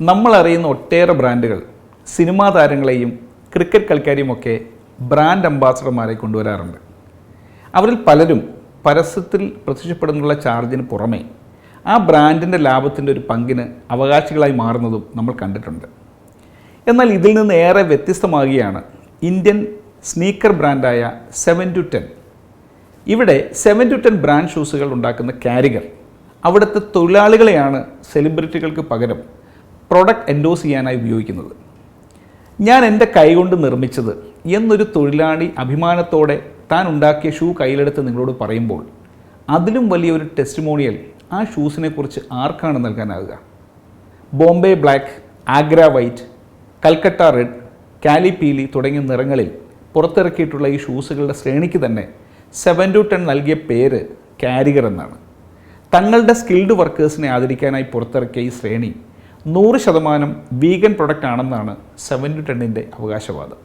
നമ്മളറിയുന്ന ഒട്ടേറെ ബ്രാൻഡുകൾ cinema താരങ്ങളെയും cricket കളിക്കാരെയുമൊക്കെ brand അംബാസഡർമാരെ കൊണ്ടുവരാറുണ്ട്. അവരിൽ പലരും പരസ്യത്തിൽ പ്രത്യക്ഷപ്പെടുന്നുള്ള ചാർജിന് പുറമെ ആ ബ്രാൻഡിൻ്റെ ലാഭത്തിൻ്റെ ഒരു പങ്കിന് അവകാശികളായി മാറുന്നതും നമ്മൾ കണ്ടിട്ടുണ്ട്. എന്നാൽ ഇതിൽ നിന്ന് ഏറെ വ്യത്യസ്തമാകുകയാണ് ഇന്ത്യൻ സ്നീക്കർ ബ്രാൻഡായ 7 to 10. ഇവിടെ 7 to 10 ബ്രാൻഡ് ഷൂസുകൾ ഉണ്ടാക്കുന്ന കാരിഗർ അവിടുത്തെ തൊഴിലാളികളെയാണ് സെലിബ്രിറ്റികൾക്ക് പകരം പ്രൊഡക്റ്റ് എൻഡോസ് ചെയ്യാനായി ഉപയോഗിക്കുന്നത്. ഞാൻ എൻ്റെ കൈകൊണ്ട് നിർമ്മിച്ചത് എന്നൊരു തൊഴിലാളി അഭിമാനത്തോടെ താൻ ഉണ്ടാക്കിയ ഷൂ കയ്യിലെടുത്ത് നിങ്ങളോട് പറയുമ്പോൾ അതിലും വലിയൊരു ടെസ്റ്റിമോണിയൽ ആ ഷൂസിനെ കുറിച്ച് ആർക്കാണ് നൽകാനാവുക? Bombay black, Agra white, Calcutta red, കാലി പീലി തുടങ്ങിയ നിറങ്ങളിൽ പുറത്തിറക്കിയിട്ടുള്ള ഈ ഷൂസുകളുടെ ശ്രേണിക്ക് തന്നെ 7 to 10 നൽകിയ പേര് കാരിഗർ എന്നാണ്. തങ്ങളുടെ സ്കിൽഡ് വർക്കേഴ്സിനെ ആദരിക്കാനായി പുറത്തിറക്കിയ ഈ ശ്രേണി 100% വീഗൻ പ്രൊഡക്റ്റ് ആണെന്നാണ് 7 to 10ൻ്റെ അവകാശവാദം.